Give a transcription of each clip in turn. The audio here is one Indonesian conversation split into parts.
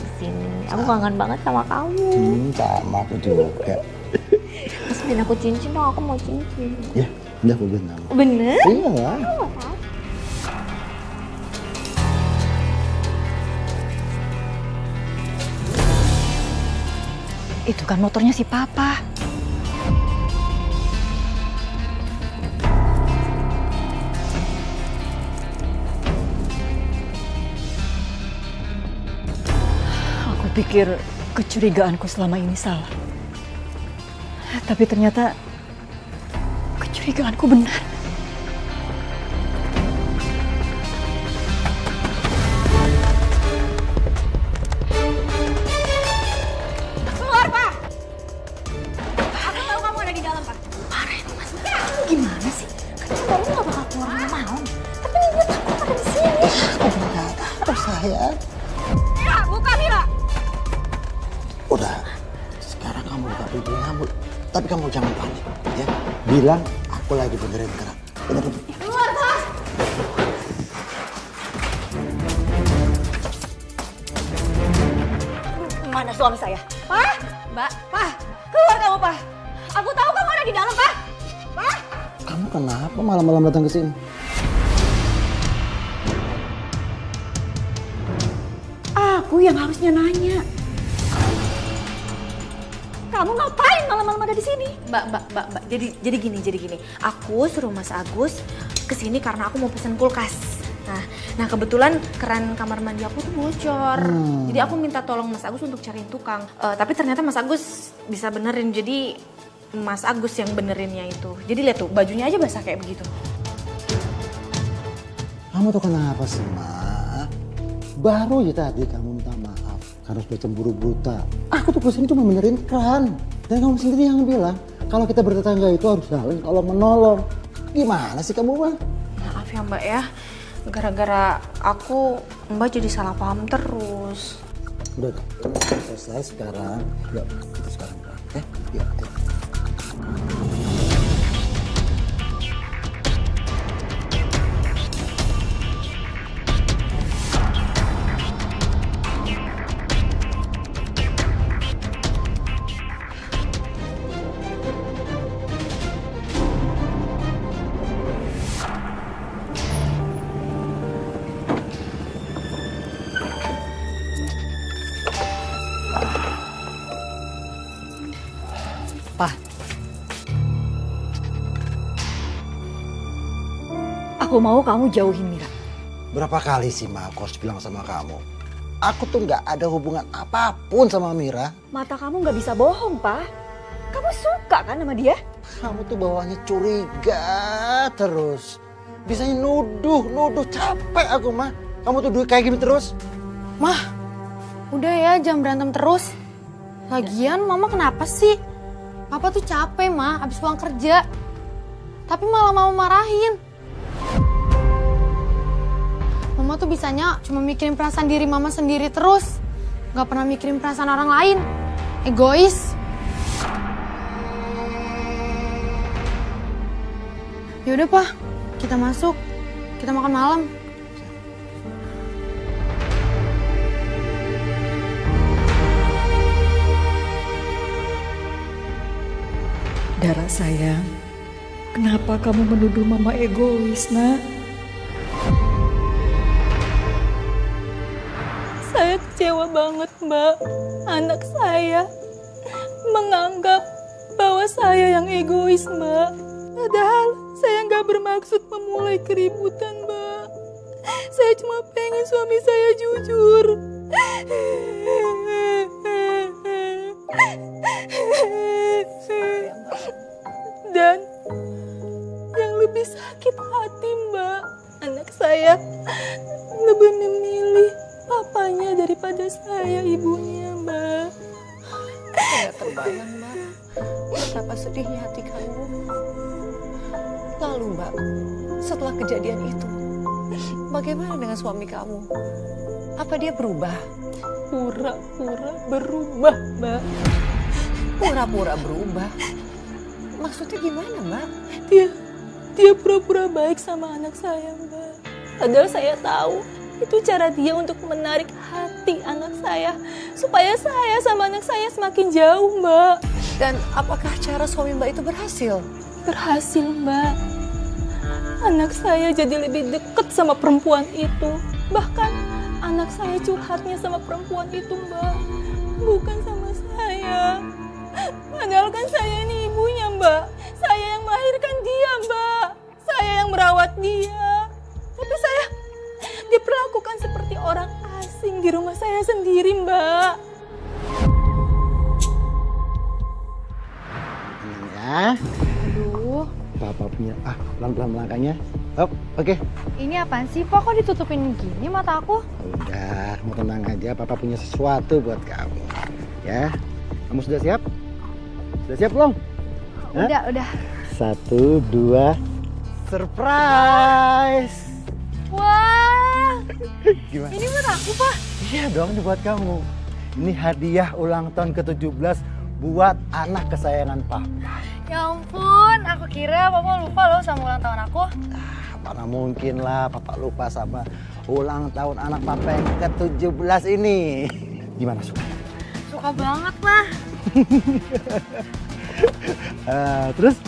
di sini. Aku kangen banget sama kamu. Sama aku juga. Terus beliin aku cincin dong, aku mau cincin. Ya, udah aku beliin kamu. Bener? Iya lah. Itu kan motornya si Papa. Aku pikir kecurigaanku selama ini salah. Tapi ternyata kecurigaanku benar. Keluar, Pak! Aku tahu kamu ada di dalam, Pak. Parah itu, Mas. Gimana sih? Kan baru nggak bakal keluar malam. Tapi ini dia takut ada di sini. Apa sayang? Mira, buka, Mira! Udah, sekarang kamu buka pintunya kamu. Tapi kamu jangan panik, ya. Bilang aku lagi benerin keran. Bener-bener. Keluar, Pak! Mana suami saya? Pak! Mbak, Pak! Keluar kamu, Pak! Aku tahu kamu ada di dalam, Pak! Pak! Kamu kenapa malam-malam datang ke sini? Aku yang harusnya nanya. Kamu ngapain malam-malam ada di sini? Mbak. Jadi gini. Aku suruh Mas Agus kesini karena aku mau pesen kulkas. Nah kebetulan keran kamar mandi aku tuh bocor. Jadi aku minta tolong Mas Agus untuk cariin tukang. Tapi ternyata Mas Agus bisa benerin. Jadi Mas Agus yang benerinnya itu. Jadi lihat tuh bajunya aja basah kayak begitu. Kamu tuh kenapa sih, Ma? Baru aja tadi kamu minta maaf karena sudah cemburu buta. Aku tuh kesini cuma benerin keran. Dan kamu sendiri yang bilang kalau kita bertetangga itu harus saling tolong menolong. Gimana sih kamu, Ma? Maaf ya Mbak ya. Gara-gara aku Mbak jadi salah paham terus. Udah, selesai sekarang. Yuk, kita sekarang. Ya, yuk. Pak. Aku mau kamu jauhin Mira. Berapa kali sih, Ma, aku harus bilang sama kamu? Aku tuh nggak ada hubungan apapun sama Mira. Mata kamu nggak bisa bohong, Pak. Kamu suka kan sama dia? Kamu tuh bawaannya curiga terus. Bisanya nuduh. Capek aku, Ma. Kamu tuh kayak gini terus. Mah, udah ya jangan berantem terus. Lagian mama kenapa sih? Papa tuh capek mah abis pulang kerja. Tapi malah mau marahin. Mama tuh bisanya cuma mikirin perasaan diri mama sendiri terus. Gak pernah mikirin perasaan orang lain. Egois. Yaudah Pak, kita masuk. Kita makan malam. Dara sayang, kenapa kamu menuduh mama egois, nak? Saya kecewa banget Mbak. Anak saya menganggap bahwa saya yang egois Mbak. Padahal saya nggak bermaksud memulai keributan Mbak. Saya cuma pengen suami saya jujur. Dan yang lebih sakit hati Mbak, anak saya lebih memilih papanya daripada saya ibunya Mbak. Saya terbayang Mbak, betapa sedihnya hati kamu. Lalu Mbak, setelah kejadian itu, bagaimana dengan suami kamu? Apa dia berubah? Pura-pura berubah Mbak. Pura-pura berubah? Maksudnya gimana Mbak? Dia pura-pura baik sama anak saya Mbak. Padahal saya tahu Itu cara dia untuk menarik hati anak saya. Supaya saya sama anak saya semakin jauh, Mbak. Dan apakah cara suami Mbak itu berhasil? Berhasil, Mbak. Anak saya jadi lebih dekat sama perempuan itu. Bahkan anak saya curhatnya sama perempuan itu, Mbak. Bukan sama saya. Padahal kan saya ini ibunya, Mbak. Saya yang melahirkan dia, Mbak. Saya yang merawat dia. Tapi saya diperlakukan seperti orang asing di rumah saya sendiri, Mbak. Tenang ya. Aduh, Papa punya, pelan-pelan melangkahnya. Hop, oke. ini apaan sih? Kok ditutupin gini mata aku? Udah, mau tenang aja. Papa punya sesuatu buat kamu. Ya, kamu sudah siap? Sudah siap belum? Hah? Udah. 1, 2, surprise! Wah, Gimana? ini buat aku, Pak. Iya dong, ini buat kamu. Ini hadiah ulang tahun ke-17 buat anak kesayangan Papa. Ya ampun, aku kira Papa lupa loh sama ulang tahun aku. Mana mungkin lah Papa lupa sama ulang tahun anak Papa yang ke-17 ini. Gimana, suka? Suka banget, Pak. Terus?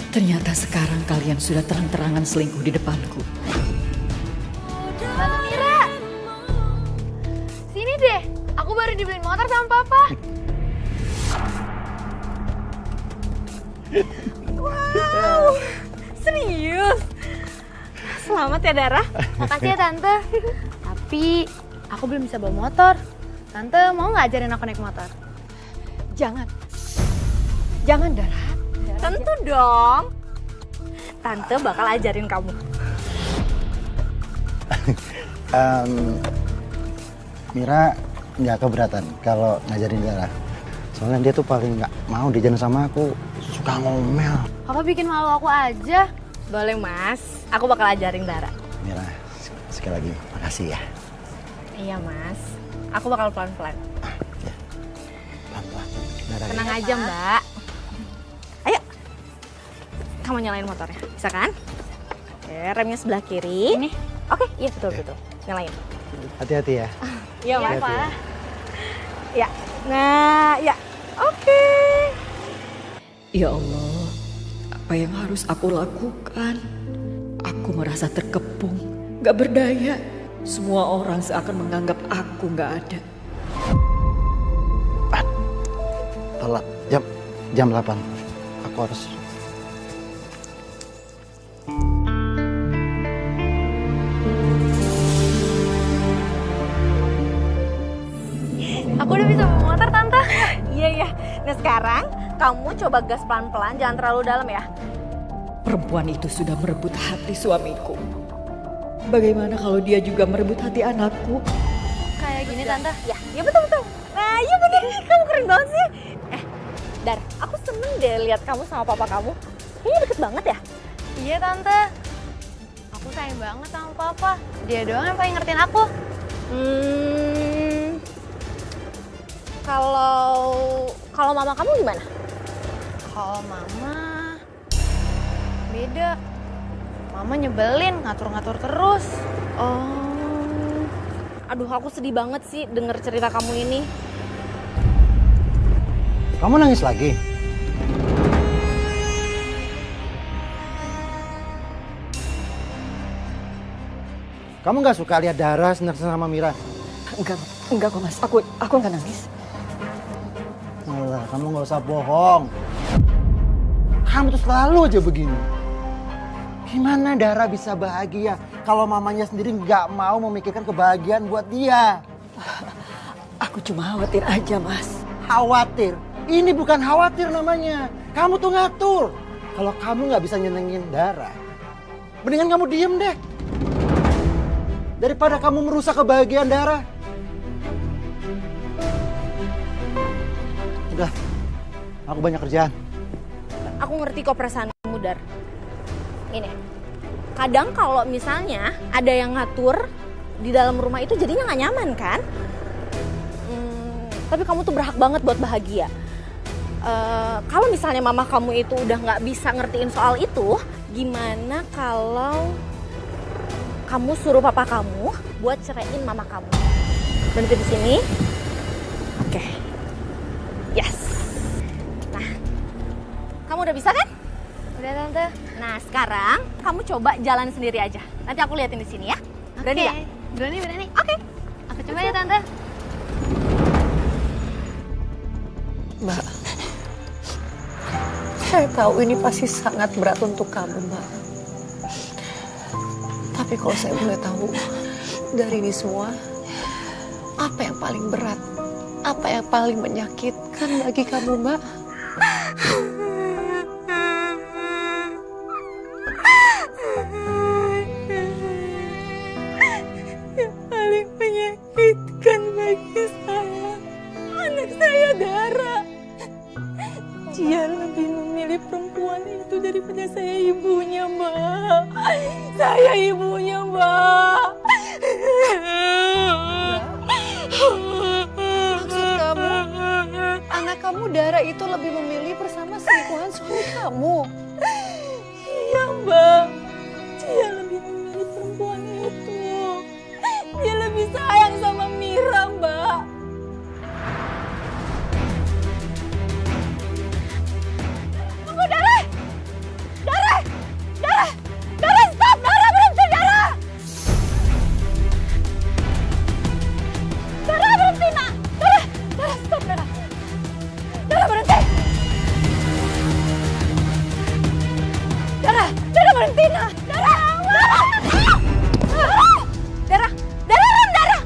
Ternyata sekarang kalian sudah terang-terangan selingkuh di depanku. Tante Mira, sini deh. Aku baru dibeliin motor sama Papa. Wow, serius? Selamat ya, Dara. Makasih ya, Tante. Tapi aku belum bisa bawa motor. Tante mau nggak ajarin aku naik motor? Jangan. Jangan, Dara. Tentu dong. Tante bakal ajarin kamu. Mira nggak keberatan kalau ngajarin Dara. Soalnya dia tuh paling nggak mau diajarin sama aku, suka ngomel. Papa bikin malu aku aja. Boleh, Mas. Aku bakal ajarin Dara. Mira, sekali lagi makasih ya. Iya, Mas. Aku bakal pelan-pelan. Pelan-pelan. Dara, Tenang aja, Mbak. Ayo. Kamu nyalain motornya. Bisa kan? Oke, remnya sebelah kiri. Ini. Oke, iya betul. Nyalain. hati-hati ya. Iya, Mas. Hati-hati ya. Ya. Nah, ya. Oke. Ya Allah, apa yang harus aku lakukan? Aku merasa terkepung, gak berdaya. Semua orang seakan menganggap aku gak ada. Telat, jam 8. Aku harus... Aku udah bisa bawa motor, Tante. Iya. Nah, sekarang kamu coba gas pelan-pelan, jangan terlalu dalam ya. Perempuan itu sudah merebut hati suamiku. Bagaimana kalau dia juga merebut hati anakku? Kayak gini, Tante. Ya betul. Nah, iya bener. Kamu keren banget sih. Dar, aku seneng deh lihat kamu sama papa kamu. Kayaknya deket banget ya. Iya, Tante. Aku sayang banget sama Papa. Dia doang yang paling ngertiin aku. Kalau mama kamu gimana? Kalau Mama beda. Mama nyebelin, ngatur-ngatur terus. Oh, aduh aku sedih banget sih denger cerita kamu ini. Kamu nangis lagi? Kamu nggak suka lihat Dara senang-senang sama Mira? Enggak kok Mas, aku nggak nangis. Alah, kamu nggak usah bohong. Kamu tuh selalu aja begini. Gimana Dara bisa bahagia kalau mamanya sendiri nggak mau memikirkan kebahagiaan buat dia? Aku cuma khawatir aja Mas. Khawatir? Ini bukan khawatir namanya. Kamu tuh ngatur. Kalau kamu nggak bisa nyenengin Dara, mendingan kamu diem deh. Daripada kamu merusak kebahagiaan Dara. Udah, aku banyak kerjaan. Aku ngerti kok perasaanmu, Dar. Ini, kadang kalau misalnya ada yang ngatur di dalam rumah itu jadinya nggak nyaman kan? Tapi kamu tuh berhak banget buat bahagia. kalau misalnya mama kamu itu udah nggak bisa ngertiin soal itu, gimana kalau kamu suruh papa kamu buat ceraiin mama kamu? Berhenti di sini. Oke. Yes. Nah, kamu udah bisa kan? Udah tante. Nah, sekarang kamu coba jalan sendiri aja. Nanti aku liatin di sini ya. Berani nggak? Berani. Oke. Aku coba ya tante. Mbak, saya tahu ini pasti sangat berat untuk kamu, Mbak. Tapi kalau saya boleh tahu, dari ini semua, apa yang paling berat? Apa yang paling menyakitkan bagi kamu, Mbak? Paling menyakitkan bagi saya, anak saya Dara. Dia lebih memilih perempuan itu daripada saya ibunya, Mbak. Saya ibunya, Mbak. Maksud kamu, anak kamu Dara itu lebih memilih bersama selingkuhan suami kamu? Iya, Mbak. Dia lebih memilih perempuan itu. Dia lebih sayang sama Mira, Mbak. Tunggu, Dara! Dara! Dara! Dara, stop! Dara, berhenti, Dara! Dara, berhenti, nak! Dara! Dara, stop, Dara! Dara, berhenti! Dara! Dara, berhenti, nak! Dara! Dara! Dara! Dara! Dara, rem, Dara!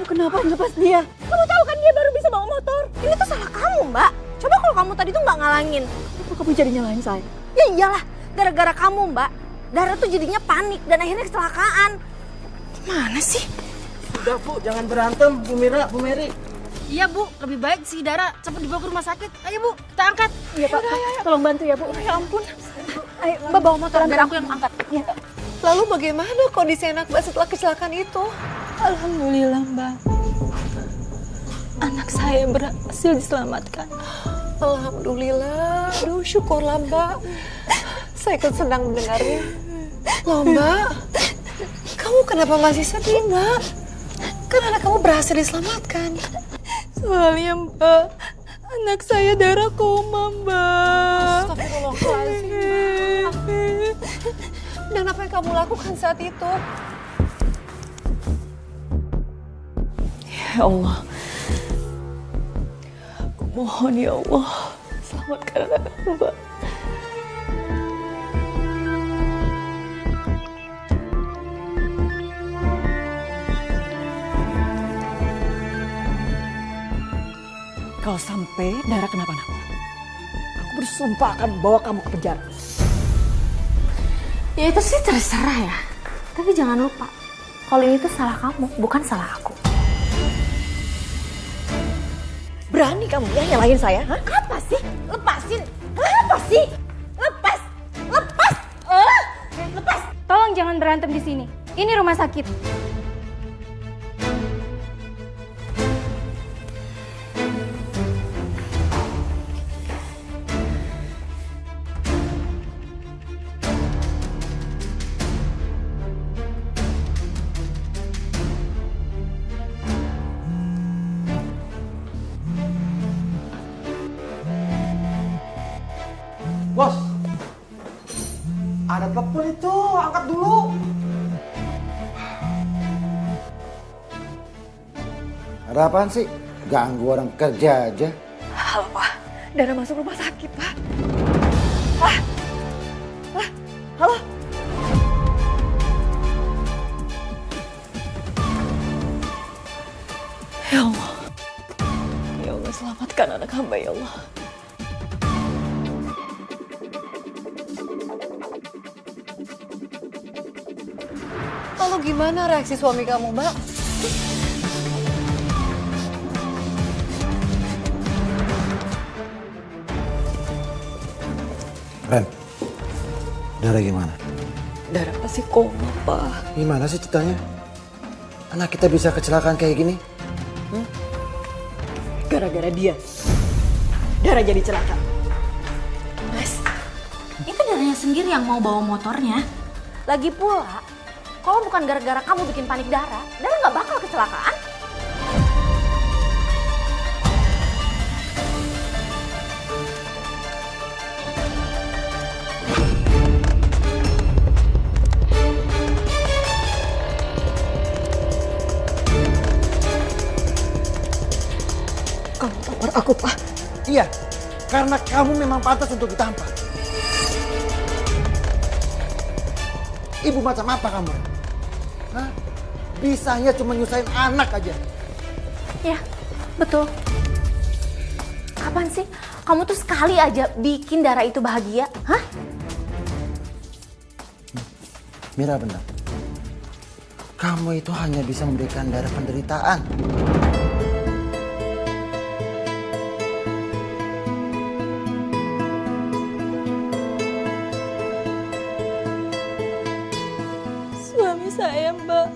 Kenapa lepas dia? Kamu tahu kan dia baru bisa bawa motor. Ini tuh salah kamu, Mbak. Coba kalau kamu tadi tuh nggak ngalangin. Kenapa kamu jadi nyalahin saya? Ya iyalah, gara-gara kamu, Mbak. Dara tuh jadinya panik dan akhirnya kecelakaan. Gimana sih? Udah Bu, jangan berantem, Bu Mira, Bu Mary. Iya Bu, lebih baik si Dara cepat dibawa ke rumah sakit. Ayo Bu, kita angkat. Iya, Pak. Tolong bantu ya, Bu. Ya ampun. Ayo Mbak bawa motor biar aku yang angkat. Ya. Lalu bagaimana kondisi anak Mbak setelah kecelakaan itu? Alhamdulillah, Mbak. Anak saya berhasil diselamatkan. Alhamdulillah, aduh syukurlah Mbak. Saya ikut senang mendengarnya. Loh Mbak, kamu kenapa masih sedih Mbak? Kan anak kamu berhasil diselamatkan. Soalnya, Mbak, anak saya Dara koma, Mbak. Astagfirullahaladzim Mbak. Dan apa yang kamu lakukan saat itu? Ya Allah, aku mohon ya Allah, selamatkan anak hamba. Kalau sampai Dara kenapa-napa, aku bersumpah akan bawa kamu ke penjara. Ya itu sih terserah ya. Tapi jangan lupa, kalau ini tuh salah kamu, bukan salah aku. Berani kamu ya nyalahin saya? Hah? Apa sih? Lepasin. Apa sih? Lepas. Lepas. Lepas. Tolong jangan berantem di sini. Ini rumah sakit. Bos, ada telepon itu, angkat dulu. Ada apaan sih? Ganggu orang kerja aja. Halo Pak, Dara masuk rumah sakit Pak. Halo. Ya Allah, ya Allah selamatkan anak hamba ya Allah. Lalu gimana reaksi suami kamu Mbak? Ren, Dara gimana? Dara masih koma, Pak. Gimana sih ceritanya? Anak kita bisa kecelakaan kayak gini? Gara-gara dia. Dara jadi celaka. Mas, itu Daranya sendiri yang mau bawa motornya. Lagi pula, kalau bukan gara-gara kamu bikin panik Dara nggak bakal kecelakaan. Kamu tampar aku, Pak. Iya, karena kamu memang pantas untuk ditampar. Ibu macam apa kamu? Hah? Bisanya cuma nyusahin anak aja. Ya, betul. Kapan sih kamu tuh sekali aja bikin Dara itu bahagia? Hah? Mira benar. Kamu itu hanya bisa memberikan Dara penderitaan. Suami saya, Mbak.